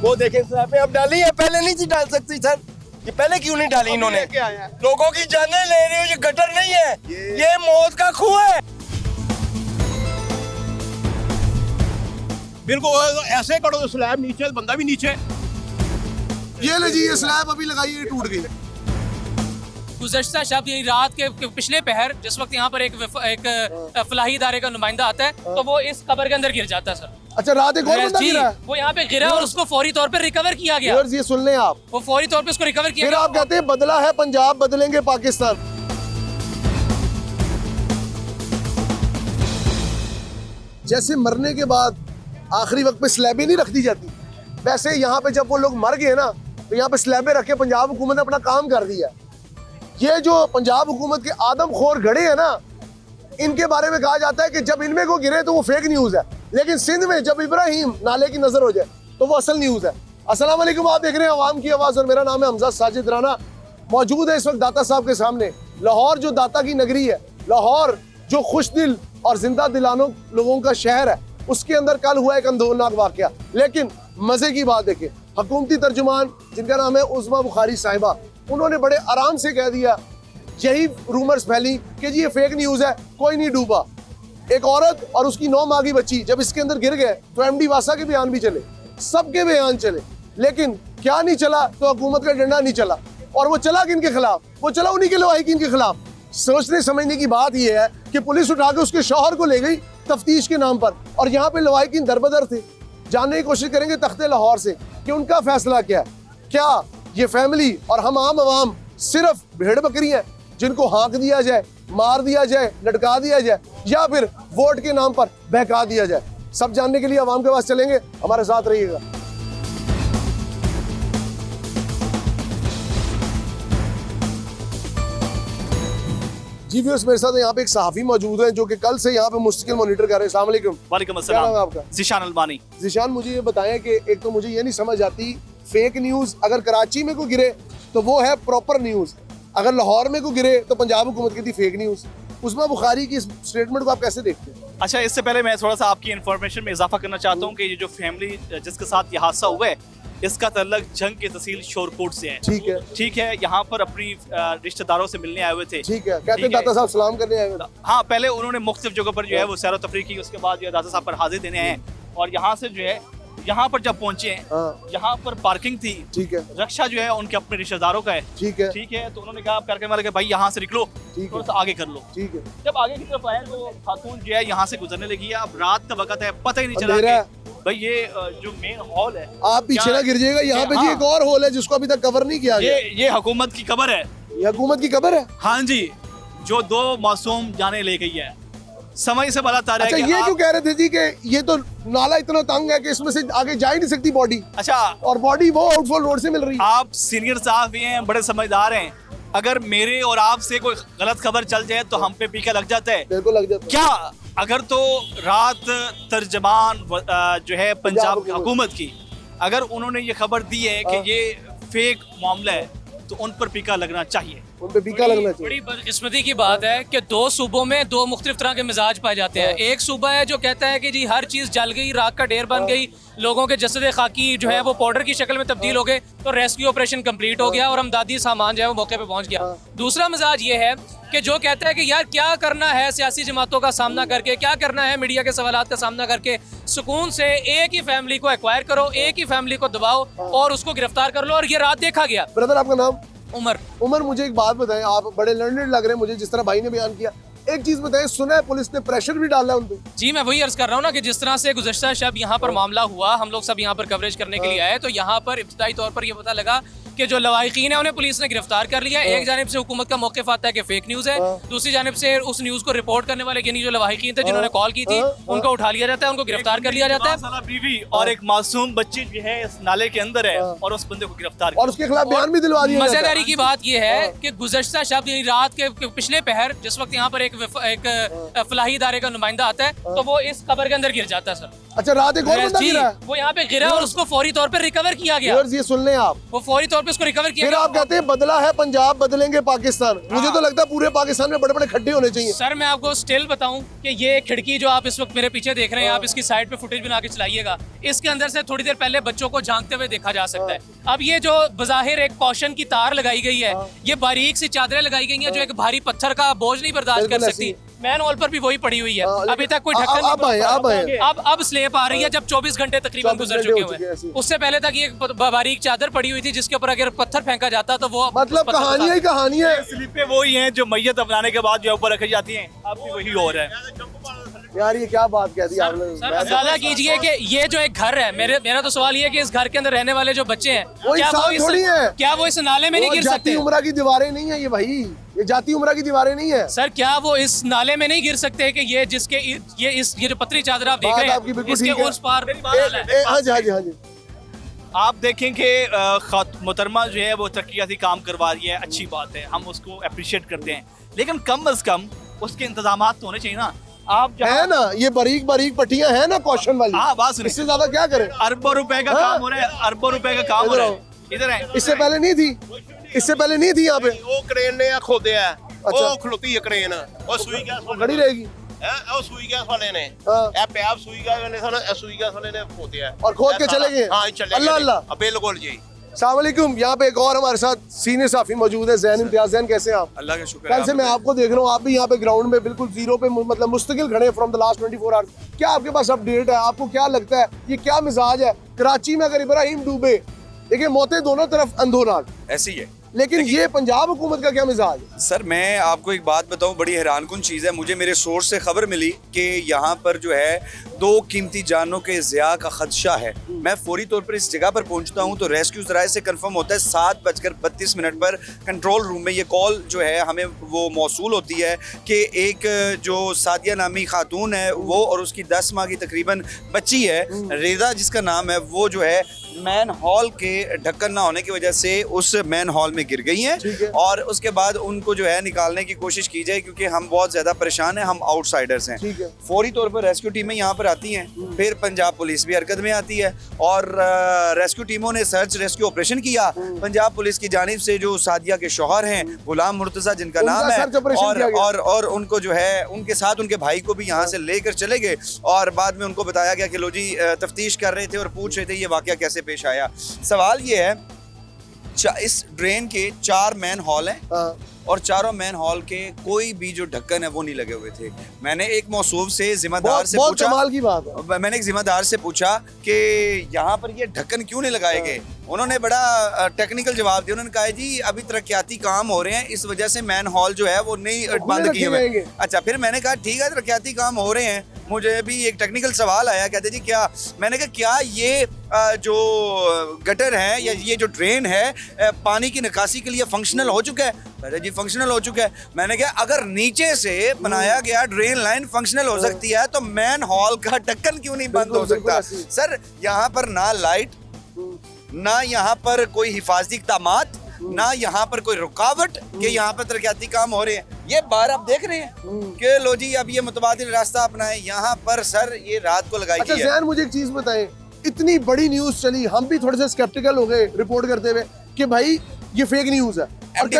वो देखें स्लैब पे अब डाली है, पहले नहीं थी डाल सकती सर, ये पहले क्यों नहीं डाली इन्होंने? लोगों की जानें ले रहे हो, ये गटर नहीं है, ये मौत का कुआं है। बिल्कुल ऐसे करो तो स्लैब नीचे, बंदा भी नीचे। ये ले जी, ये स्लैब अभी लगाई है, टूट गई। गुज़श्ता शब यानी रात के पिछले पहर जिस वक्त यहाँ पर एक फलाही इदारे का नुमाइंदा आता है तो वो इस कब्र के अंदर गिर जाता है सर। अच्छा, रात एक और बंदा जी, गिरा है? वो यहाँ पे गिरा और उसको फौरी तौर पर रिकवर किया गया। व्यूअर्स, ये सुन लें आप, वो फौरी तौर पे उसको रिकवर किया फिर गया। आप कहते हैं बदला है पंजाब, बदलेंगे पाकिस्तान। जैसे मरने के बाद आखिरी वक्त पे स्लैबें नहीं रख दी जाती, वैसे यहाँ पे जब वो लोग मर गए ना तो यहाँ पे स्लैबें रखे पंजाब हुकूमत ने अपना काम कर दिया। ये जो पंजाब हुकूमत के आदमखोर घड़े हैं ना, इनके बारे में कहा जाता है कि जब इनमें को गिरे तो वो फेक न्यूज़ है, लेकिन सिंध में जब इब्राहिम नाले की नजर हो जाए तो वो असल न्यूज़ है। अस्सलाम वालेकुम, आप देख रहे हैं अवाम की आवाज़ और मेरा नाम है हमजा साजिद राना। मौजूद है इस वक्त दाता साहब के सामने। लाहौर जो दाता की नगरी है, लाहौर जो खुश दिल और जिंदा दिलानो लोगों का शहर है, उसके अंदर कल हुआ एक अंदोलनाक वाकया। लेकिन मजे की बात देखें, हुकूमती तर्जुमान जिनका नाम है उज़मा बुखारी साहिबा, उन्होंने बड़े आराम से कह दिया, यही रूमर्स फैली कि जी ये फेक न्यूज़ है, कोई नहीं डूबा। एक औरत और उसकी 9 माह की बच्ची जब इसके अंदर गिर गए तो एमडी वासा के बयान भी चले, सबके बयान चले, लेकिन क्या नहीं चला? तो हुकूमत का डंडा नहीं चला। और वो चला किन के खिलाफ? वो चला उन्हीं के लवाहिकीन के खिलाफ। सोचने समझने की बात यह है कि पुलिस उठा के उसके शौहर को ले गई तफ्तीश के नाम पर, और यहाँ पे लवाहिकीन दरबदर थे। जानने की कोशिश करेंगे तख्ते लाहौर से कि उनका फैसला क्या है। क्या ये फैमिली और हम आम आवाम सिर्फ भेड़ बकरी हैं जिनको हाँक दिया जाए, मार दिया जाए, लटका दिया जाए, या फिर वोट के नाम पर बहका दिया जाए? सब जानने के लिए आवाम के पास चलेंगे, हमारे साथ रहिएगा। जी व्यूअर्स, मेरे साथ यहाँ पे एक सहाफी मौजूद है जो कि कल से यहाँ पे मुस्तकिल मॉनिटर कर रहे हैं। अस्सलाम वालेकुम। वालेकुम क्या नाम है अस्सलाम। आपका? ज़ीशान अल्बानी। ज़ीशान, मुझे ये बताएं कि एक तो मुझे ये नहीं समझ आती, फेक न्यूज़ अगर कराची में को गिरे तो वो है प्रॉपर न्यूज़, अगर लाहौर में को गिरे तो पंजाब हुकूमत की थी फेक न्यूज़। उस्मा बुखारी की इस स्टेटमेंट को आप कैसे देखते हैं? अच्छा, इससे पहले मैं थोड़ा सा आपकी इन्फॉर्मेशन में इजाफा करना चाहता हूँ कि ये जो फैमिली जिसके साथ ये हादसा हुआ है, इसका तल्लक जंग की तहसील शोरकोट से है। ठीक है, ठीक है, यहाँ पर अपनी रिश्तेदारों से मिलने आए हुए थे। ठीक है, कहते हैं दाता साहब सलाम करने आए हुए। हाँ, पहले उन्होंने मुख्तलिफ जगह पर जो है वो सैर तफरीह की, उसके बाद जो है दाता साहब पर हाजिर देने आए, और यहाँ से जो है यहाँ पर जब पहुंचे हैं, हाँ, यहाँ पर पार्किंग थी, ठीक है, रक्षा जो है उनके अपने रिश्तेदारों का है। ठीक है, ठीक है, तो उन्होंने कहा आप करके वाले भाई यहाँ से निकलो, ठीक थोड़ा है, सा आगे कर लो। ठीक है। जब आगे की तरफ आया तो खातून जो है यहाँ से गुजरने लगी है। अब रात का वक्त है, पता ही नहीं चला अंधेरा कि भाई ये जो मेन हॉल है, आप पीछे ना गिर जाइएगा, यहाँ पे जी हाँ। एक और होल है जिसको अभी तक कवर नहीं किया गया। ये हुकूमत की कब्र है। ये हुकूमत की कब्र है? हाँ जी, जो 2 मासूम जाने ले गई है। समझ से बड़ा तार है अच्छा, कि ये आप- क्यों कह रहे थे जी कि ये तो नाला इतना तंग है कि इसमें से आगे जा ही नहीं सकती बॉडी, अच्छा, और बॉडी वो आउटफॉल रोड से मिल रही है। आप सीनियर साहब भी हैं, बड़े समझदार हैं, अगर मेरे और आपसे कोई गलत खबर चल जाए तो हम पे पीका लग जाता है। बिल्कुल लग जाता है। क्या अगर तो रात तर्जमान जो है पंजाब हुकूमत की, अगर उन्होंने ये खबर दी है कि ये फेक मामला है तो उन पर पीका लगना चाहिए। उन पे पीका लगना चाहिए। बड़ी बदकिस्मती की बात है कि 2 सूबों में 2 मुख्तलिफ तरह के मिजाज पाए जाते हैं। एक सूबा है जो कहता है कि जी हर चीज़ जल गई, राख का ढेर बन गई, लोगों के जसद खाकी जो है वो पाउडर की शक्ल में तब्दील हो गए, तो रेस्क्यू ऑपरेशन कंप्लीट हो गया और अमदादी सामान जो है वो मौके पे पहुंच गया। दूसरा मिजाज ये है कि जो कहता है कि यार क्या करना है सियासी जमातों का सामना करके, क्या करना है मीडिया के सवालात का सामना करके, सुकून से एक ही फैमिली को एक्वायर करो, एक ही फैमिली को दबाओ और उसको गिरफ्तार कर लो। और ये रात देखा गया। ब्रदर, आपका नाम? उमर। उमर, मुझे एक बात बताएं, आप बड़े लर्नेड लग रहे हैं मुझे जिस तरह भाई ने बयान किया। एक चीज बताएं, सुना है पुलिस ने प्रेशर भी डाला है उन पे? जी, मैं वही अर्ज कर रहा हूँ ना कि जिस तरह से गुज़श्ता शब यहाँ पर मामला हुआ, हम लोग सब यहाँ पर कवरेज करने के लिए आए, तो यहाँ पर इब्तिदाई तौर पर यह पता लगा कि जो लवाहिकीन है उन्हें पुलिस ने गिरफ्तार कर लिया। एक जानिब से हुकूमत का मौक़िफ़ आता है कि फेक न्यूज़ है, दूसरी जानिब से उस न्यूज़ को रिपोर्ट करने वाले यानी जो लवाहिकीन थे जिन्होंने कॉल की थी उनको उठा लिया जाता है, उनको गिरफ्तार कर लिया जाता है। साला बीवी और एक मासूम बच्ची जो है इस नाले के अंदर है और उस बंदे को गिरफ्तार और उसके खिलाफ बयान भी दिलवा दिया जाता है। मजेदारी की बात यह है कि गुज़श्ता शब यानी रात के पिछले पहर जिस वक्त यहाँ पर एक फलाही इदारे का नुमाइंदा आता है तो वो इस कब्र के अंदर गिर जाता है सर। अच्छा, रात एक और बंदा जी, गिरा है? वो यहाँ पे गिरा और उसको फौरी तौर पर रिकवर किया गया। व्यूअर्स, ये सुन लें आप, वो फौरी तौर तौर पे उसको रिकवर किया फिर आप कहते हैं बदला है पंजाब, बदलेंगे पाकिस्तान। मुझे तो लगता है पूरे पाकिस्तान में बड़े बड़े खड्डे होने चाहिए। सर मैं आपको स्टिल बताऊं कि ये खिड़की जो आप इस वक्त मेरे पीछे देख रहे हैं, आप इसकी साइड पे फुटेज बना के चलाइएगा, इसके अंदर से थोड़ी देर पहले बच्चों को झांकते हुए देखा जा सकता है। अब ये जो बज़ाहिर एक कॉशन की तार लगाई गई है, ये बारीक सी चादरें लगाई गई हैं जो एक भारी पत्थर का बोझ नहीं बर्दाश्त कर सकती। मैन हॉल पर भी वही पड़ी हुई है, अभी तक कोई ढक्कन नहीं। अब स्लेब आ रही है जब 24 घंटे तकरीबन गुजर चुके हुए हैं। उससे पहले तक ये बारीक चादर पड़ी हुई थी जिसके ऊपर अगर पत्थर फेंका जाता तो वो मतलब कहानियां ही कहानी है। स्लीपें वही हैं जो मैयत अपनाने के बाद जो ऊपर रखी जाती हैं, अब भी वही हो रहा है। यार ये क्या बात कह दी आपने। सर अंदाजा कीजिए कि ये जो एक घर है, मेरा तो सवाल ये है कि इस घर के अंदर रहने वाले जो बच्चे हैं, क्या वो इस नाले में नहीं गिर सकते? जाती उम्रा की दीवारें नहीं है ये भाई, ये जाती उम्रा की दीवारें नहीं है सर। क्या वो इस नाले में नहीं गिर सकते कि ये जिसके ये जो पतली चादर आप देख रहे हैं इसके उस पार? हाँ जी हाँ जी हाँ जी। आप देखें कि मोहतरमा जो है वो तरक्याती काम करवा रही है, अच्छी बात है, हम उसको अप्रिशिएट करते हैं, लेकिन कम अज कम उसके इंतजाम तो होने चाहिए ना। आप है ना ये बारीक बारीक पट्टियां है ना कौशन वाली, हाँ बात सुनिए, इससे ज्यादा क्या करें? अरबों रुपए का काम हो रहा है, अरबों रुपए का काम हो रहा है। इधर है, इससे पहले नहीं थी, इससे पहले नहीं थी यहाँ पे। ਉਹ ਕ੍ਰੇਨ ਨੇ ਆ ਖੋਦਿਆ, ਅੱਛਾ। ਉਹ ਖਲੋਤੀ ਹੈ ਕ੍ਰੇਨ, ਉਹ ਸੂਈ ਗੈਸ ਵਾਲੇ खड़ी रहेगी ਹੈ, ਉਹ ਸੂਈ ਗੈਸ ਵਾਲੇ ਨੇ हाँ। ਇਹ ਪਿਆਬ ਸੂਈ ਗੈਸ ਵਾਲੇ ਸਨ, ਇਹ ਸੂਈ ਗੈਸ ਵਾਲੇ ਨੇ ਖੋਦਿਆ और खोद के चले गए। हाँ चले अल्लाह गए। अल्लाह। बिल्कुल जी। अस्सलाम वालेकुम। यहाँ पे एक और हमारे साथ सीनियर साफी मौजूद है, जैन इम्तियाज। जैन कैसे हैं आप? अल्लाह का शुक्र कल से मैं आपको देख रहा हूँ, आप भी यहाँ पे ग्राउंड में बिल्कुल जीरो पे मतलब मुस्तकिल खड़े हैं फ्रॉम द लास्ट 24 आवर्स। क्या आपके पास अपडेट है? आपको क्या लगता है ये क्या मिजाज है कराची में? अगर इब्राहिम डूबे, देखिए मौतें दोनों तरफ अंधोनाक, ऐसी है। लेकिन ये पंजाब हुकूमत का क्या मिजाज है? सर मैं आपको एक बात बताऊं, बड़ी हैरानकुन चीज़ है। मुझे मेरे सोर्स से खबर मिली कि यहाँ पर जो है 2 कीमती जानों के ज़िया का खदशा है। मैं फौरी तौर पर इस जगह पर पहुँचता हूँ तो रेस्क्यू ज़राए से कंफर्म होता है 7:32 पर कंट्रोल रूम में ये कॉल जो है हमें वो मौसूल होती है कि एक जो सादिया नामी खातून है वो और उसकी 10 माह की तकरीबन बच्ची है, रेदा जिसका नाम है, वो जो है मैन हॉल के ढक्कन ना होने की वजह से उस मैन हॉल में गिर गई हैं और उसके बाद उनको जो है निकालने की कोशिश की जाए क्योंकि हम बहुत ज़्यादा परेशान हैं, हम आउटसाइडर्स हैं। फौरी तौर पर रेस्क्यू टीमें यहाँ पर आती हैं, फिर पंजाब पुलिस भी हरकत में आती है और रेस्क्यू टीमों ने सर्च रेस्क्यू ऑपरेशन किया। पंजाब पुलिस की जानिब से जो सादिया के शौहर हैं गुलाम मुर्तज़ा जिनका नाम है और उनको जो है उनके साथ उनके भाई को भी यहाँ से लेकर चले गए और बाद में उनको बताया गया कि लो जी तफ्तीश कर रहे थे और पूछ रहे थे ये वाक़या कैसे पेश आया। सवाल ये है, इस ड्रेन के 4 मैन हॉल हैं और चारों मैन हॉल के कोई भी जो ढक्कन है वो नहीं लगे हुए थे। मैंने एक मौसूफ से जिम्मेदार से पूछा, कमाल की बात है। मैंने एक जिम्मेदार से पूछा कि यहाँ पर ये ढक्कन क्यों नहीं लगाए गए। उन्होंने बड़ा टेक्निकल जवाब दिया। उन्होंने कहा जी अभी तरक्याती काम हो रहे हैं, इस वजह से मैन हॉल जो है वो नहीं बंद किए हुए। अच्छा, फिर मैंने कहा ठीक है तरक्याती काम हो रहे हैं। मुझे भी एक टेक्निकल सवाल आया, कहते जी क्या? मैंने कहा क्या ये जो गटर है या ये जो ड्रेन है पानी की निकासी के लिए फंक्शनल हो चुका है? कहते जी फंक्शनल हो चुका है। मैंने कहा अगर नीचे से बनाया गया ड्रेन लाइन फंक्शनल हो सकती है तो मैन हॉल का ढक्कन क्यों नहीं बंद हो सकता? सर यहाँ पर ना लाइट, ना यहाँ पर कोई हिफाजती इक़दामात, ना यहाँ पर कोई रुकावट कि यहाँ पर तरक्याती काम हो रहे हैं। ये बार आप देख रहे हैं कि लो जी अब ये मुतबादिल रास्ता अपनाएं। यहाँ पर सर ये रात को लगाई गई है। अच्छा मुझे एक चीज बताएं, इतनी बड़ी न्यूज चली, हम भी थोड़े से स्केप्टिकल हो गए रिपोर्ट करते हुए कि भाई ये फेक न्यूज है। एमडी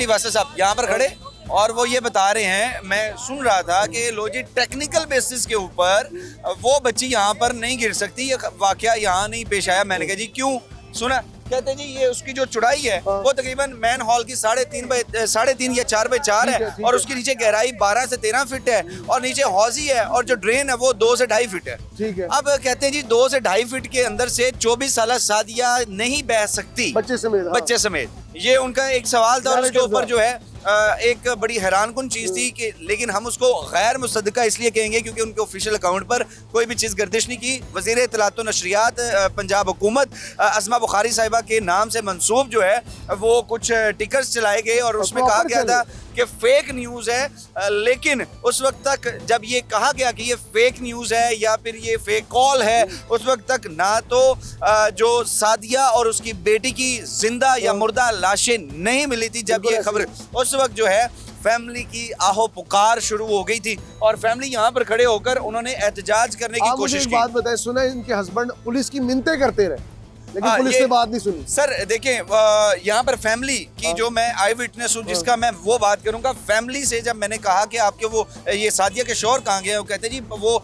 वासा साहब यहाँ पर खड़े और वो ये बता रहे हैं, मैं सुन रहा था कि लो जी टेक्निकल बेसिस के ऊपर वो बच्ची यहाँ पर नहीं गिर सकती, ये वाकया यहाँ नहीं पेश आया। मैंने कहा जी क्यों? सुना, कहते जी ये उसकी जो चौड़ाई है वो तकरीबन मैन हॉल की 3.5 या 4x4 है और उसके नीचे गहराई 12 से 13 फीट है और नीचे हौजी है और जो ड्रेन है वो 2 से 2.5 फीट है। ठीक है। अब कहते हैं जी 2 से 2.5 फीट के अंदर से 24 साल सादिया नहीं बह सकती बच्चे समेत। ये उनका एक सवाल था और उसके ऊपर जो है एक बड़ी हैरानकुन चीज़ थी कि लेकिन हम उसको गैर मुसद्दका इसलिए कहेंगे क्योंकि उनके ऑफिशियल अकाउंट पर कोई भी चीज़ गर्दिश नहीं की। वज़ीर इत्तलात व नशरियात पंजाब हुकूमत अस्मा बुखारी साहिबा के नाम से मंसूब जो है वो कुछ टिकर्स चलाए गए और उसमें कहा गया था कि फेक न्यूज़ है। लेकिन उस वक्त तक जब ये कहा गया कि ये फेक न्यूज़ है या फिर ये फेक कॉल है, उस वक्त तक ना तो जो सादिया और उसकी बेटी की जिंदा या मुर्दा लाशें नहीं मिली थी। जब ये खबर उस वक्त जो है फैमिली की आहो पुकार शुरू हो गई थी और फैमिली यहाँ पर खड़े होकर उन्होंने एहतजाज करने की कोशिश की। बात बताएं, सुना इनके हस्बैंड पुलिस की मिन्नतें करते रहे लेकिन पुलिस ये- ने बात नहीं सुनी। सर देखें, यहाँ पर फैमिली की जो मैं आई विटनेस हूँ, जिसका मैं वो बात करूंगा, फैमिली से जब मैंने कहा कि आपके वो ये सादिया के शौहर कहाँ गए, वो कहते जी वो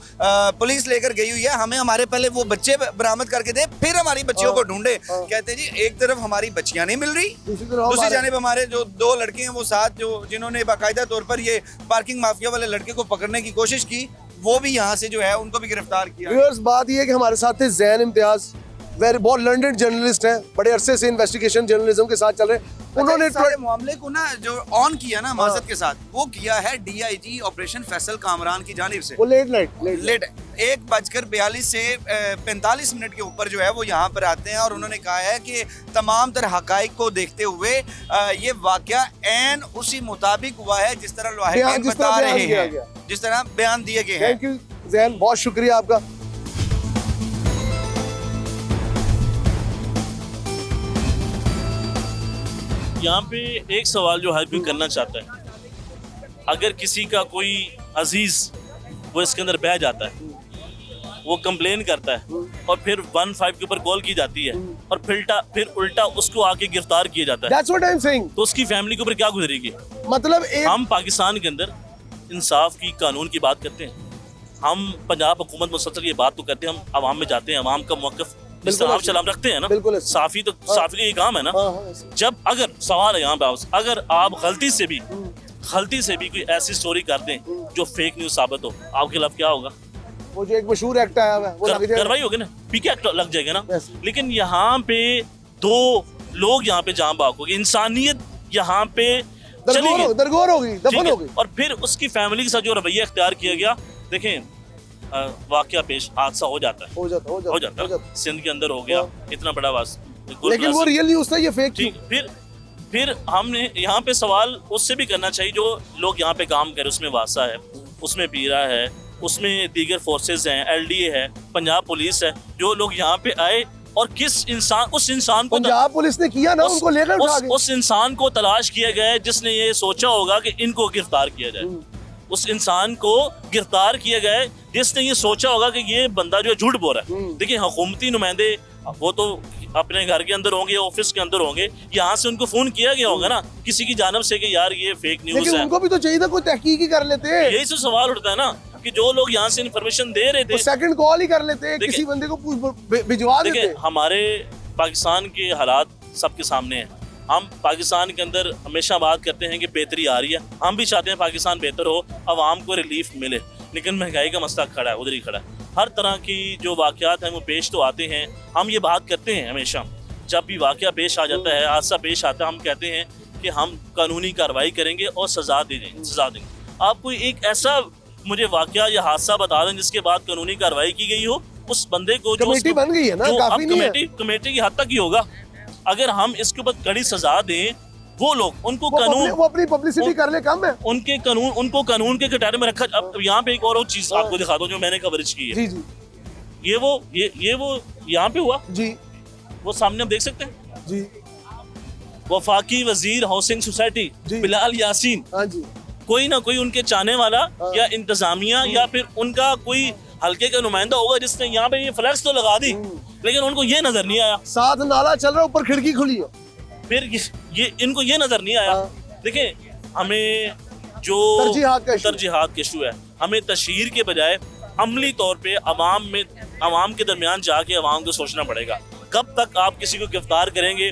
पुलिस लेकर गई हुई है, हमें हमारे पहले वो बच्चे बरामद करके दे, फिर हमारी बच्चियों को ढूंढे। कहते जी एक तरफ हमारी बच्चियां नहीं मिल रही, दूसरी जानिब हमारे जो 2 लड़के हैं वो साथ, जो जिन्होंने बाकायदा तौर पर ये पार्किंग माफिया वाले लड़के को पकड़ने की कोशिश की, वो भी यहाँ से जो है उनको भी गिरफ्तार किया। व्यूअर्स, बात ये है कि हमारे साथ थे ज़ैन इम्तियाज, बहुत लर्नेड जर्नलिस्ट हैं, बड़े अरसे से इन्वेस्टिगेशन जर्नलिज्म के साथ चल रहे हैं। उन्होंने सारे मामले को ना जो ऑन किया ना माजरत के साथ, वो किया है DIG ऑपरेशन फैसल कामरान की जानिब से। वो लेट 1:42 से 45 मिनट के ऊपर जो है वो यहाँ पर आते हैं, और उन्होंने कहा है कि तमाम तरह हकाइक को देखते हुए ये वाकया एन उसी मुताबिक हुआ है जिस तरह बयान- लाहिकीन जिस तरह बता बयान रहे दिया हैं, गया। जिस तरह बयान दिए गए हैं। थैंक यू ज़ैन, बहुत शुक्रिया आपका। यहाँ पे एक सवाल जो हर कोई करना चाहता है, अगर किसी का कोई अजीज वो इसके अंदर बह जाता है, वो कंप्लेन करता है और फिर 15 के ऊपर कॉल की जाती है और फिर उल्टा उसको आके गिरफ्तार किया जाता है, That's what I'm saying। तो उसकी फैमिली के ऊपर क्या गुजरेगी? मतलब एक हम पाकिस्तान के अंदर इंसाफ की, कानून की बात करते हैं, हम पंजाब हुकूमत मुसलसल ये बात तो करते हैं, हम आवाम में जाते हैं, आवाम का मौक़िफ़ जिस तरह आप सलाम रखते हैं ना, बिल्कुल। साफी का ये काम है ना। हाँ, जब अगर सवाल है यहाँ पे, अगर आप गलती से भी कोई ऐसी स्टोरी कर दें जो फेक न्यूज साबित हो, आपके खिलाफ क्या होगा? वो जो एक मशहूर एक्ट आया हुआ है वो लग जाएगा। कार्रवाई होगी ना, पीके एक्ट लग जाएगा ना। Yes। लेकिन यहाँ पे 2 लोग यहाँ पे जान बाग हो गई, इंसानियत यहाँ पे चली गई, दरगोर हो गई, ठीक दफन है? हो गई। और फिर उसकी फैमिली के साथ जो रवैया इख्तियार किया गया, देखें वाकया पेश, हादसा हो जाता है, हो जाता है। सिंध के अंदर हो गया, इतना बड़ा लेकिन वो रियल न्यूज़ था, ये फेक थी। ठीक, फिर हमने यहाँ पे सवाल उससे भी करना चाहिए जो लोग यहाँ पे काम कर, उसमें वासा है, उसमें पीरा है, उसमें दीगर फोर्सेस हैं, LDA है, पंजाब पुलिस है, जो लोग यहाँ पे आए और उस इंसान को पंजाब पुलिस ने किया ना, उनको लेकर उठा के। उस इंसान को तलाश किया गया है जिसने ये सोचा होगा कि इनको गिरफ्तार किया जाए। उस इंसान को गिरफ्तार किया गया है जिसने ये सोचा होगा कि ये बंदा जो है झूठ बोल रहा है। देखिए, हुकूमती नुमाइंदे वो तो अपने घर के अंदर होंगे, ऑफिस के अंदर होंगे, यहाँ से उनको फोन किया गया होगा ना किसी की जानब से कि यार ये फेक न्यूज लेकिन है। उनको भी तो चाहिए था, कोई तहकीक ही कर लेते। यही तो सवाल उठता है ना कि जो लोग यहाँ से इन्फॉर्मेशन दे रहे थे, सेकंड कॉल ही कर लेते, देखिए- किसी बंदे को भिजवा देते। देखिए हमारे पाकिस्तान के हालात सबके सामने हैं। हम पाकिस्तान के अंदर हमेशा बात करते हैं कि बेहतरी आ रही है, हम भी चाहते हैं पाकिस्तान बेहतर हो, आवाम को रिलीफ मिले, लेकिन महंगाई का मसला खड़ा है, उधर ही खड़ा है। हर तरह की जो वाक़यात हैं वो पेश तो आते हैं, हम ये बात करते हैं हमेशा, जब भी वाक़या पेश आ जाता है, हादसा पेश आता है, हम कहते हैं कि हम कानूनी कार्रवाई करेंगे और सज़ा देंगे। आप कोई एक ऐसा मुझे वाक़या या हादसा बता दें जिसके बाद कानूनी कार्रवाई की गई हो, उस बंदे को जो कमेटी बन गई है ना, जो काफी अब नहीं है। कमेटी की हद तक ही होगा। अगर हम इसके ऊपर कड़ी सजा दें, वो लोग उनको वो अपनी पब्लिसिटी कर ले, कम है। उनको कानून के कटारे में रखा। अब यहाँ पे एक और चीज आपको दिखा दो जो मैंने कवरेज की है। जी जी ये वो यहाँ पे हुआ, जी वो सामने आप देख सकते हैं, जी वफाकी वजीर हाउसिंग सोसाइटी जी। बिलाल यासीन, हाँ जी। कोई ना कोई उनके चाहने वाला या इंतजामिया या फिर उनका कोई हल्के का नुमाइंदा होगा जिसने यहाँ पे ये फ्लैक्स तो लगा दी, लेकिन उनको ये नजर नहीं आया। साथ नाला चल रहा, ऊपर खिड़की खुली है। फिर ये इनको ये नजर नहीं आया। देखिए, हमें जो तरजीहात के इशू है, हमें तशहीर के बजाय अमली तौर पे अवाम के दरमियान जाके अवाम को सोचना पड़ेगा। कब तक आप किसी को गिरफ्तार करेंगे?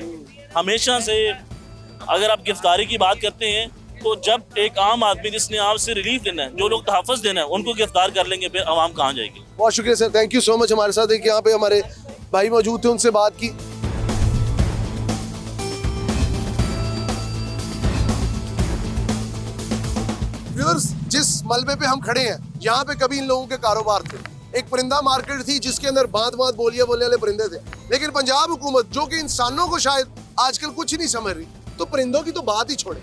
हमेशा से अगर आप गिरफ्तारी की बात करते हैं तो जब एक आम आदमी जिसने आपसे रिलीफ लेना है, जो लोग तहफ़्फ़ुज़ देना है, उनको गिरफ्तार कर लेंगे, फिर अवाम कहाँ जाएगी? बहुत शुक्रिया sir, thank you so much. हमारे साथ एक यहाँ पे हमारे भाई मौजूद थे, उनसे बात की। व्यूअर्स, जिस मलबे पे हम खड़े हैं, यहाँ पे कभी इन लोगों के कारोबार थे। एक परिंदा मार्केट थी जिसके अंदर भांत भांत बोलियां बोलने वाले परिंदे थे, लेकिन पंजाब हुकूमत जो कि इंसानों को शायद आजकल कुछ नहीं समझ रही, तो परिंदों की तो बात ही छोड़े।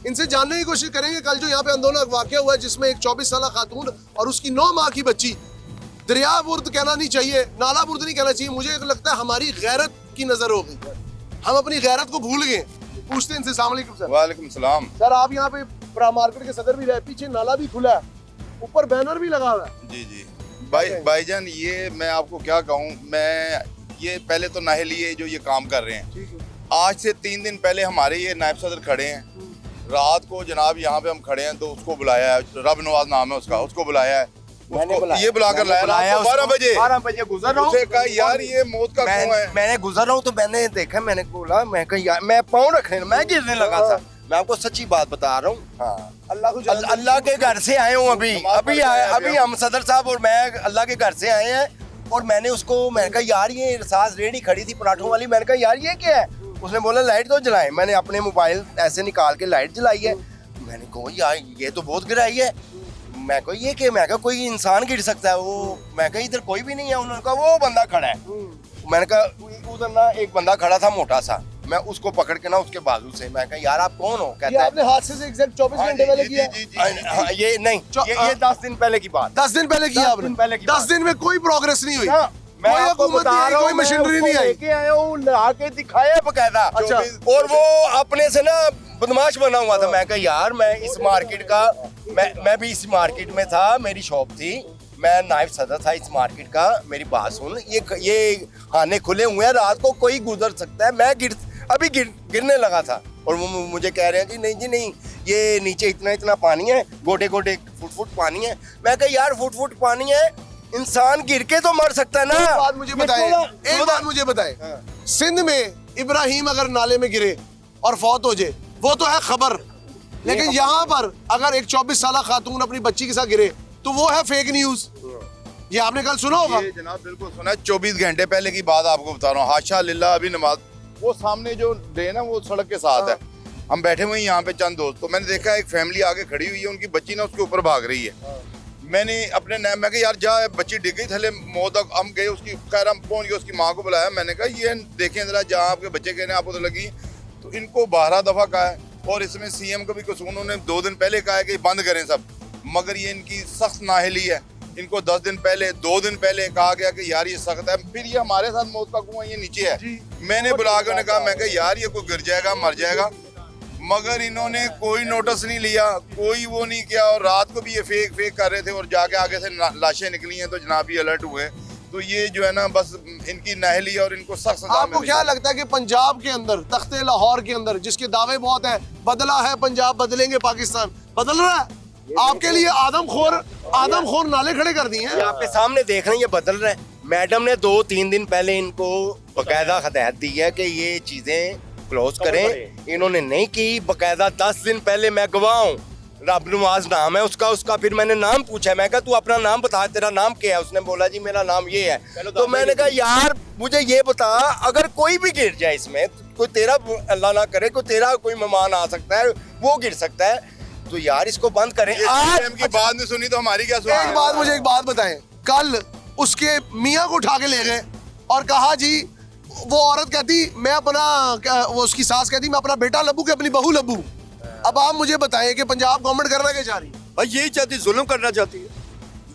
इनसे जानने की कोशिश करेंगे कल जो यहाँ पे आंदोलन वाकया हुआ है जिसमें एक 24 साल खातून और उसकी 9 माह की बच्ची, दरिया बुर्द कहना नहीं चाहिए, नाला बुर्द नहीं कहना चाहिए, मुझे लगता है हमारी गैरत की नजर हो गई है, हम अपनी गैरत को भूल गए। पूछते हैं इनसे। अस्सलाम वालेकुम सर। वालेकुम सलाम। सर, आप यहाँ पे मार्केट के सदर भी रहे, पीछे नाला भी खुला है, ऊपर बैनर भी लगा हुआ है। जी जी भाईजान, ये मैं आपको क्या कहूँ, मैं ये पहले तो नाहली है जो ये काम कर रहे हैं। आज से 3 दिन पहले हमारे ये नायब सदर खड़े हैं, रात को जनाब यहाँ पे हम खड़े हैं तो उसको बुलाया है, रब नवाज नाम है उसका, उसको बुलाया है, ये बुलाकर लाया 12 बजे गुजर रहा उसे कहा यार ये मौत का कुआं है। मैंने गुजर रहा हूँ तो मैंने देखा, मैंने बोला, मैं कहा यार मैं पाँव रखने, मैं गिरने लगा था। मैं आपको सच्ची बात बता रहा हूँ। हाँ, अल्लाह के घर से आए हूँ अभी हम सदर साहब और मैं अल्लाह के घर से आए हैं। और मैंने उसको, मैंने कहा यार ये सास रेडी खड़ी थी पराठों वाली, मैंने कहा यार ये क्या है? उसने बोला लाइट तो जलाएं। मैंने अपने मोबाइल ऐसे निकाल के लाइट जलाई है। मैंने कहा यार ये तो बहुत गिराई है। मैं कहा ये क्या? मैं कहा कोई इंसान गिर सकता है वो। मैं कहा इधर कोई भी नहीं है। उन्होंने कहा वो बंदा खड़ा है। मैंने कहा उधर ना एक बंदा खड़ा था मोटा सा, मैं उसको पकड़ के ना उसके बाजू से, मैं कहा यार आप कौन हो? कहता है आपने हादसे से एग्जैक्ट 24 घंटे पहले किया? हाँ, ये नहीं, ये 10 दिन पहले की बात। 10 दिन पहले किया आपने? 10 दिन में कोई प्रोग्रेस नहीं हुई? मैं कोई आपको हुकूमत बता नहीं आई, रहा हूँ, कोई मशीनरी नहीं आई? लेके आया हूँ, ला के दिखाया बकायदा। अच्छा। और वो अपने से ना बदमाश बना हुआ था। मैं कहा यार मैं इस मार्केट का, मैं भी इस मार्केट में था, मेरी शॉप थी, मैं नायब सदर था इस मार्केट का। मेरी बात सुन, ये खाने खुले हुए हैं, रात को कोई गुजर सकता है। मैं गिरने लगा था और वो मुझे कह रहे हैं कि नहीं जी नहीं, ये नीचे इतना पानी है, गोटे गोटे फुट पानी है। मैं कहा यार फुट पानी है, इंसान गिर के तो मर सकता है ना। एक बात मुझे बताए, सिंध में इब्राहिम अगर नाले में गिरे और फौत हो जाए वो तो है खबर, लेकिन यहाँ पर अगर एक 24 साल खातून अपनी बच्ची के साथ गिरे तो वो है फेक न्यूज। ये आपने कल सुना होगा? ये जनाब बिल्कुल सुना है। 24 घंटे पहले की बात आपको बता रहा हूँ। हाशा लिल्लाह, अभी नमाज, वो सामने जो डे ना वो सड़क के साथ है, हम बैठे हुए हैं यहाँ पे चंद दोस्त, तो मैंने देखा एक फैमिली आगे खड़ी हुई है, उनकी बच्ची ना उसके ऊपर भाग रही है। मैंने अपने नाम, मैं कहा यार जा, बच्ची डिग गई थले मौत तक। हम गए उसकी, खैर हम पहुंच गए, उसकी माँ को बुलाया। मैंने कहा ये देखें जरा, जहाँ आपके बच्चे कहने आपको तो लगी, तो इनको 12 दफा कहा है। और इसमें सीएम को भी कुछ उन्होंने 2 दिन पहले कहा है कि बंद करें सब, मगर ये इनकी सख्त नाहली है। इनको 10 दिन पहले, 2 दिन पहले कहा गया कि यार ये सख्त है, फिर ये हमारे साथ मौत का कुआं ये नीचे है। मैंने बुला के उन्हें कहा, मैं कहा यार ये कोई गिर जाएगा, मर जाएगा, मगर इन्होंने कोई नोटिस नहीं लिया, कोई वो नहीं किया। और रात को भी ये फेक कर रहे थे और जाके आगे से लाशें निकली हैं, तो जनाब ये अलर्ट हुए। तो ये जो है ना बस इनकी नाहली और इनको सख्त सजा आपको क्या लगता है कि पंजाब के अंदर, तख्ते लाहौर के अंदर, जिसके दावे बहुत है, बदला है पंजाब, बदलेंगे पाकिस्तान, बदल रहा है? आपके लिए आदमखोर नाले खड़े कर दिए हैं। आपके सामने देख रहे हैं, ये बदल रहे हैं। मैडम ने 2-3 दिन पहले इनको बकायदा हदायत दी है कि ये चीजें क्लोज करें, इन्होंने नहीं की। बकायदा 10 दिन पहले, मैं गवाह हूँ, रब नवाज नाम है उसका। फिर मैंने नाम पूछा, मैं कहा तू अपना नाम बता, तेरा नाम क्या है? उसने बोला जी मेरा नाम ये है। तो मैंने कहा यार मुझे ये बता, अगर कोई भी गिर जाए इसमें, कोई तेरा अल्लाह ना करे, कोई तेरा कोई मेहमान आ सकता है, वो गिर सकता है, तो यार इसको बंद करें। आज की बात नहीं सुनी तो हमारी क्या सुनी? एक बात, मुझे एक बात बताएं, कल उसके मियाँ को उठा के ले गए और कहा जी, वो औरत कहती मैं अपना, वो उसकी सास कहती मैं अपना बेटा लब्बू के अपनी बहू लब्बू। अब आप मुझे बताएं कि पंजाब गवर्नमेंट करना क्या चाह रही है? भाई यही चाहती, जुल्म करना चाहती है।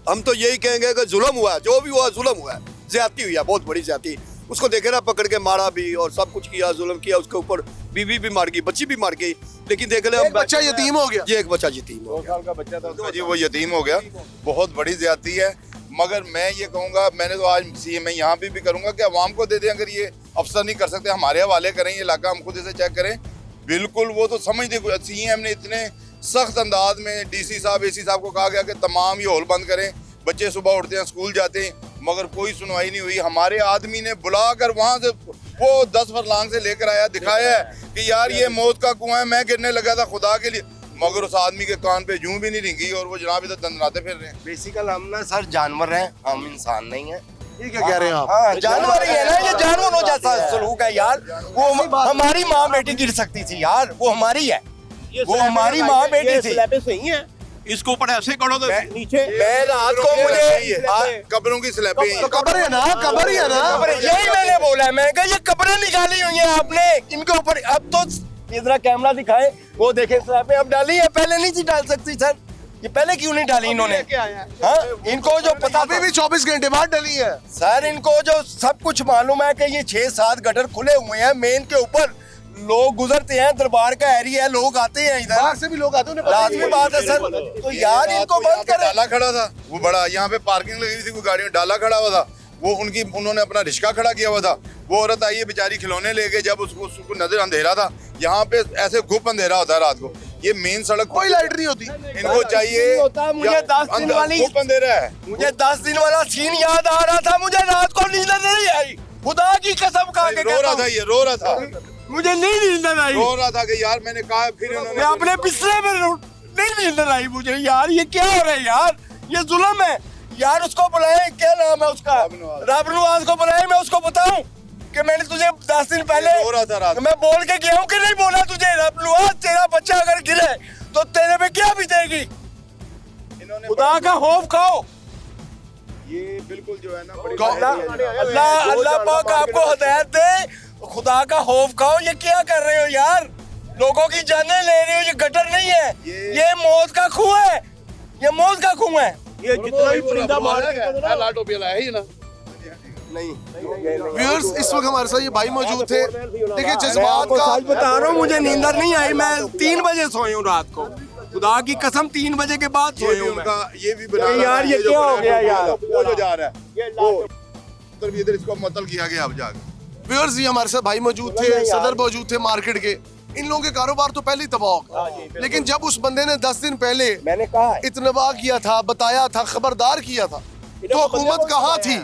हम तो यही कहेंगे कि जुल्म हुआ है, जो भी हुआ जुल्म हुआ है, ज्यादती हुई है, बहुत बड़ी ज्यादती। उसको देखे ना, पकड़ के मारा भी और सब कुछ किया, जुल्म किया, उसके ऊपर बीवी भी मार गई, बच्ची भी मार गई। लेकिन देख ले, एक बच्चा यतीम हो गया। ये एक बच्चा यतीम हो 2 गया। साल का बच्चा था उसका जी, वो यतीम हो गया। बहुत बड़ी ज्यादती है। मगर मैं ये कहूँगा, मैंने तो आज सीएम में यहाँ भी करूँगा कि अवाम को दे दें। अगर ये अफसर नहीं कर सकते, हमारे हवाले करें ये इलाका, हम खुद इसे चेक करें। बिल्कुल वो तो समझते, सीएम ने इतने सख्त अंदाज में DC साहब, AC साहब को कहा गया कि तमाम ये हॉल बंद करें, बच्चे सुबह उठते हैं, स्कूल जाते हैं, मगर कोई सुनवाई नहीं हुई। हमारे आदमी ने बुलाकर वहाँ से वो 10 फरलांग से लेकर आया, दिखाया है कि यार ये मौत का कुआं है, मैं गिरने लगा था खुदा के लिए, मगर उस आदमी के कान पे यूं भी नहीं रिंगी और वो जनाब इधर दंदनाते फिर रहे हैं। बेसिकल हम ना सर जानवर हैं, हम इंसान नहीं हैं। ये क्या कह रहे हैं आप? हाँ, जानवर ही है ना, ये जानवरों जैसा सलूक है यार। वो हमारी माँ बेटी गिर सकती थी यार, वो हमारी है, वो हमारी माँ बेटी थी। सही है, इसको ऊपर ऐसे करो तो नीचे मैं रात को मुझे कब्रों की स्लैबें तो कब्र है ना, कब्र ही है ना। यही मैंने बोला, मैं कहा ये कब्रें निकाली हुई हैं आपने इनके ऊपर। अब तो इधर कैमरा दिखाए, वो देखे स्लैबें अब डाली है, पहले नहीं थी डाल सकती सर। ये पहले क्यों नहीं डाली इन्होंने? हाँ, इनको जो पता, अभी भी 24 घंटे बाद डली है सर। इनको जो सब कुछ मालूम है कि ये 6-7 गटर खुले हुए हैं मेन के ऊपर, लोग गुजरते हैं, दरबार का एरिया है, लोग आते हैं इधर, बाहर से भी लोग आते हैं, उन्हें पता लाजमी नहीं है। बात है सर। तो यार इनको बंद करें। डाला खड़ा था, वो बड़ा यहाँ पे पार्किंग लगी हुई थी, कोई गाड़ी में डाला खड़ा हुआ था, वो उन्होंने अपना रिश्का खड़ा किया हुआ था। वो औरत आई है बेचारी खिलौने लेके, जब उसको नजर अंधेरा था। यहाँ पे ऐसे गुप अंधेरा होता है रात को, ये मेन सड़क कोई लाइट नहीं होती। इनको चाहिए। मुझे 10 दिन वाली गुप अंधेरा है। मुझे 10 दिन वाला सीन याद आ रहा था, मुझे रात को नींद नहीं आई, खुदा की कसम खा के रो रहा था, ये रो रहा था, मुझे नहीं नींद आई, रो रहा था कि यार मैंने कहा, फिर मैं अपने बिस्तर में नहीं नींद आई मुझे। यार ये क्या हो रहा है यार, ये जुल्म है यार। उसको बुलाए, क्या नाम है उसका, रब नवाज को बुलाए, मैं उसको बताऊं कि मैंने तुझे 10 दिन पहले रो रहा था रात। मैं बोल के गया हूँ कि नहीं बोला तुझे। रब नवाज, तेरा बच्चा अगर गिरे तो तेरे पे क्या बीतेगी, खुदा का खौफ खाओ। ये बिल्कुल जो है ना बड़ी अल्लाह अल्लाह पाक आपको हिदायत दे, खुदा का खौफ खाओ। ये क्या कर रहे हो यार, लोगों की जानें ले रहे हो। ये गटर नहीं है, ये मौत का कुआं है, ये मौत का कुआं है। ये जितना भी परिंदा मार के लाटो पे लाया ही ना। व्यूअर्स, इस वक्त हमारे साथ ये भाई मौजूद थे। देखिए जज्बात आपको का, सच बता रहा हूँ, मुझे नींदर नहीं आई। मैं 3 बजे सोई हूँ रात को, खुदा की कसम 3 बजे के बाद ये सोई भी हूँ मैं। उनका, ये भी बना यार ये क्या हो गया यार, वो जो जा रहा है वो उधर भी, इधर इसको मुअत्तल किया गया अब जाके। व्यूअर्स ये हमारे साथ भाई मौजूद थे, सदर मौजूद थे मार्केट के। इन लोगों के कारोबार तो पहले ही तबाह हो गए, लेकिन जब उस बंदे ने 10 दिन पहले मैंने कहा इतनबा किया था, बताया था, खबरदार किया था, तो हुकूमत कहाँ थी?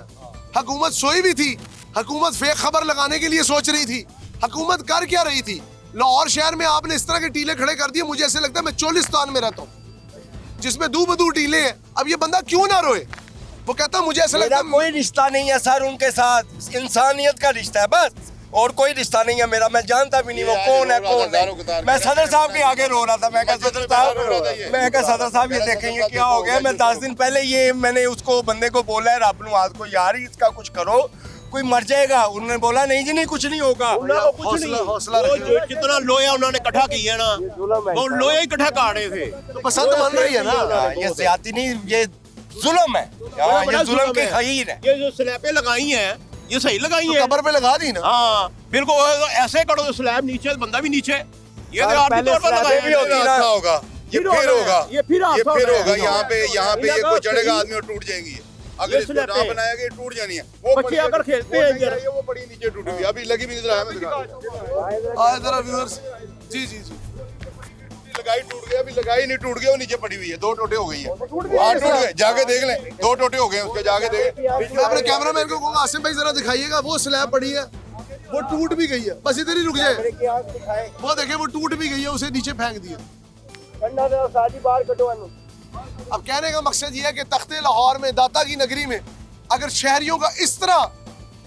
हुकूमत सोई भी थी, हुकूमत फेक खबर लगाने के लिए सोच रही थी। हुकूमत कर क्या रही थी? लाहौर शहर में आपने इस तरह के टीले खड़े कर दिए, मुझे ऐसे लगता है मैं चोलिस्तान में रहता हूँ जिसमें दू बदू टीले हैं। अब ये बंदा क्यों ना रोए? वो कहता मुझे ऐसा लगता मेरा है कोई रिश्ता नहीं है सर उनके साथ, इंसानियत का रिश्ता है बस, और कोई रिश्ता नहीं है मेरा। मैं जानता भी नहीं वो कौन है कौन है। मैं सदर साहब के आगे रो रहा था। मैं कहा सदर साहब, मैं कहा सदर साहब ये देखेंगे क्या हो गया। मैं 10 दिन पहले ये मैंने उसको बंदे को बोला है रब नवाज को, यार इसका कुछ करो, कोई मर जाएगा। उन्होंने बोला नहीं जी नहीं, कुछ नहीं होगा। कुछ नहीं, हौसला वो जो जितना लोया उन्होंने इकट्ठा किया ना, वो लोया ही इकट्ठा कर रहे थे। तो पसंद मन रही है ना। ये ज्यादती नहीं, ये जुल्म है, ये जुल्म की खैर है। ये जो स्लैबें लगाई हैं, ये सही लगाई तो हैं। कबर पे लगा दी ना। हाँ बिल्कुल, ऐसे करो तो स्लैब नीचे, बंदा भी नीचे। ये तो आर्थिक पहले तौर पर लगाए स्लैबें भी होती हैं। ना। अच्छा होगा, ये फिर फिर होगा, ये फिर होगा। यहाँ पे ये कोई चढ़ेगा आदमी और टूट जाएंगी। अगर इसको स्लैब ना पे बनाया गया टूट जानी है। वो बच्चे अगर खेलते हैं इधर, वो बड़ी नीचे टूटी हुई, अभी लगी भी नहीं रहा है। आए जरा व्यूअर्स, जी जी जी, लगाई टूट गया, अभी लगाई नहीं टूट गया, वो नीचे पड़ी हुई है, 2 टोटे हो गई है। हाँ टूट गए, जाके देख लें, 2 टोटे हो गए उसके, जाके देख। मैं अपने कैमरामैन को कहूंगा आसिम भाई जरा दिखाइएगा, वो स्लैब पड़ी है, वो टूट भी गई है, बस इधर ही रुक जाए। वो देखिए वो टूट भी गई है, उसे नीचे फेंक दिया। अब कहने का मकसद ये है कि तख्ते लाहौर में, दाता की नगरी में, अगर शहरियों का इस तरह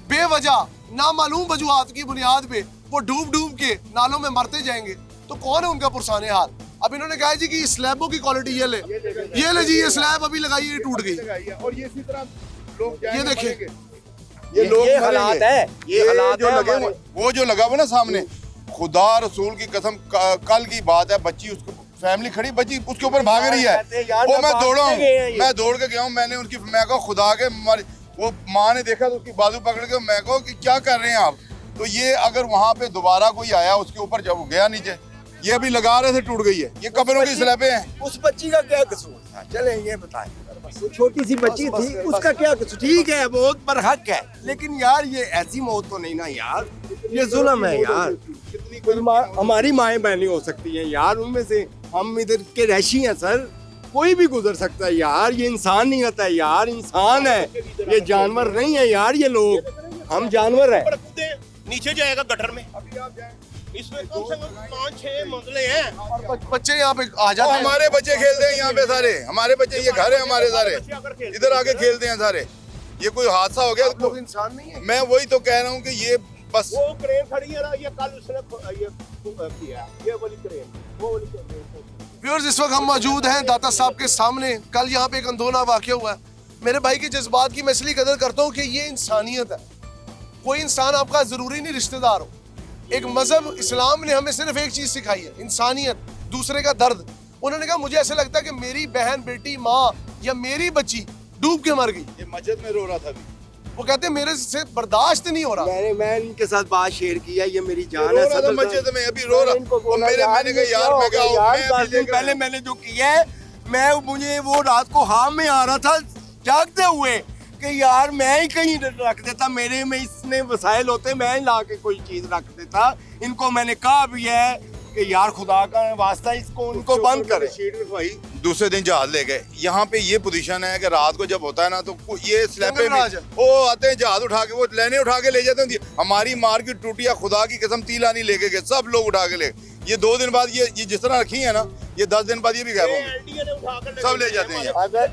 बेवजह नामालूम वजूहात की बुनियाद पे वो डूब डूब के नालों में मरते जाएंगे तो कौन है उनका पुरसाने हाल? अब इन्होंने कहा जी कि स्लैबों की क्वालिटी ये ले जी, ये स्लैब अभी लगाई है, टूट गई। और ये इसी तरह लोग ये देखिए, ये लोग ये हालात है, ये हालात जो है लगे हमारे। वो जो लगा हुआ ना सामने, खुदा रसूल की कसम, कल की बात है, बच्ची उसको फैमिली खड़ी, बच्ची उसके ऊपर भाग रही है। वो मैं दौड़ा हूँ, मैं दौड़ के गया हूँ, मैंने उनकी, मैं कहा खुदा के वो माँ ने देखा तो उसकी बाजू पकड़ के, मैं कहा कि क्या कर रहे हैं आप? तो ये अगर वहाँ पे दोबारा कोई आया उसके ऊपर, जब वो गया नीचे, ये अभी लगा रहे थे, टूट गई है। ये कब्रों की स्लैबें हैं। उस बच्ची का क्या कसूर था, चले ये बताएं। वो छोटी सी बच्ची थी, उसका क्या कसूर? ठीक है, बहुत बरहक है, लेकिन यार ये ऐसी मौत तो नहीं ना यार, ये जुल्म है यार। हमारी माएँ बहनें हो सकती हैं यार, उनमें से हम इधर के रहशी हैं सर, कोई भी गुजर सकता है यार। ये इंसान नहीं होता है यार, इंसान है, ये जानवर नहीं है यार। ये लोग, हम जानवर हैं। नीचे जाएगा गटर में। इसमें कम से कम 5-6 मंजिलें हैं। और बच्चे यहाँ पे आ जाते हैं। हमारे बच्चे खेलते हैं यहाँ पे सारे, हमारे बच्चे, ये घर है हमारे सारे, इधर आके खेलते हैं सारे। ये कोई हादसा हो गया लोग इंसान नहीं है। मैं वही तो कह रहा हूँ कि ये बस वो क्रेन खड़ी है ना, ये कल उसने ये किया, ये वाली क्रेन, वो वाली क्रेन। व्यूअर्स, इस वक्त हम मौजूद हैं दाता साहब के सामने। कल यहाँ पे एक अंदोना वाक़या हुआ है। मेरे भाई के जज्बात की मैं इसलिए कदर करता हूँ कि ये इंसानियत है। कोई इंसान आपका ज़रूरी नहीं रिश्तेदार हो। एक मजहब इस्लाम ने हमें सिर्फ एक चीज़ सिखाई है, इंसानियत, दूसरे का दर्द। उन्होंने कहा मुझे ऐसा लगता है कि मेरी बहन, बेटी, माँ या मेरी बच्ची डूब के मर गई। ये मस्जिद में रो रहा था अभी। वो कहते हैं मेरे से बर्दाश्त नहीं हो रहा। मैं इनके साथ बात शेयर किया, ये मेरी जान रो है। रहा था मस्जिद में, अभी रो रहा। मैंने कहा यार, मैं क्या हूँ, मैं 10 दिन पहले मैंने जो किया है, मुझे वो रात को हाँ में आ रहा था जागते हुए कि यार मैं ही कहीं रख देता, मेरे में इसने वसाइल होते, मैं ही ला के कोई चीज रख देता। इनको मैंने कहा भी है कि यार खुदा का वास्ता इसको उनको बंद करे। शीट रखवाई, दूसरे दिन जहाज ले गए। यहाँ पे ये पोजीशन है कि रात को जब होता है ना तो ये स्लैबे जंगल राज है। वो आते हैं जहाज उठा के, वो लेने उठा के ले जाते हैं। हमारी मार्केट टूटी है, खुदा की कसम तीला नहीं लेके गए, सब लोग उठा के ले। ये 2 दिन बाद ये जिस तरह रखी है ना, ये 10 दिन बाद ये भी गायब होंगे, सब ले जाते हैं।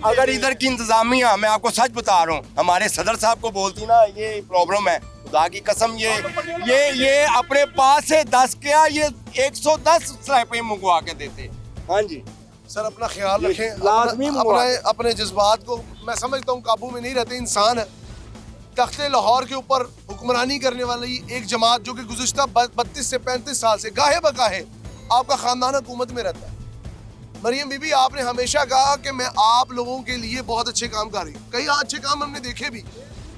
अगर इधर की इंतजामिया, मैं आपको सच बता रहा हूँ, हमारे सदर साहब को बोलती ना ये प्रॉब्लम है, खुदा की कसम ये अपने पास से 10 क्या ये 110 स्लैबें मंगवा के देते। हाँ जी सर अपना ख्याल रखें, लाजमी अपने जज्बात को, मैं समझता हूँ काबू में नहीं रहते, इंसान है। तख्ते लाहौर के ऊपर हुक्मरानी करने वाली एक जमात जो कि गुज़िश्ता 32 से 35 साल से गाहे बगाहे आपका ख़ानदान हुकूमत में रहता है। मरियम बीबी, आपने हमेशा कहा कि मैं आप लोगों के लिए बहुत अच्छे काम कर रही हूँ, कई अच्छे काम हमने देखे भी,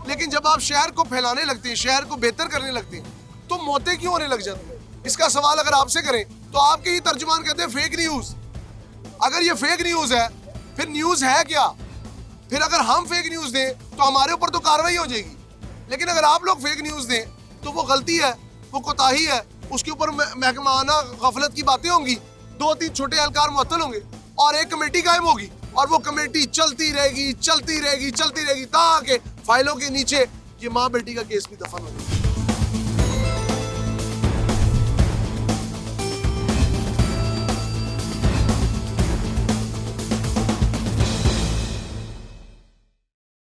लेकिन जब आप शहर को फैलाने लगते हैं, शहर को बेहतर करने लगते हैं, तो मौतें क्यों होने लग जाती हैं? इसका सवाल अगर आपसे करें तो आपके ही तर्जुमान कहते हैं फेक न्यूज़। अगर ये फेक न्यूज़ है फिर न्यूज़ है क्या? फिर अगर हम फेक न्यूज़ दें तो हमारे ऊपर तो कार्रवाई हो जाएगी, लेकिन अगर आप लोग फेक न्यूज़ दें तो वो गलती है, वो कोताही है, उसके ऊपर महकमाना गफलत की बातें होंगी, 2-3 छोटे एहलकार मुअत्तल होंगे और एक कमेटी कायम होगी और वो कमेटी चलती रहेगी ताकि फाइलों के नीचे ये माँ बेटी का केस भी दफन हो जाए।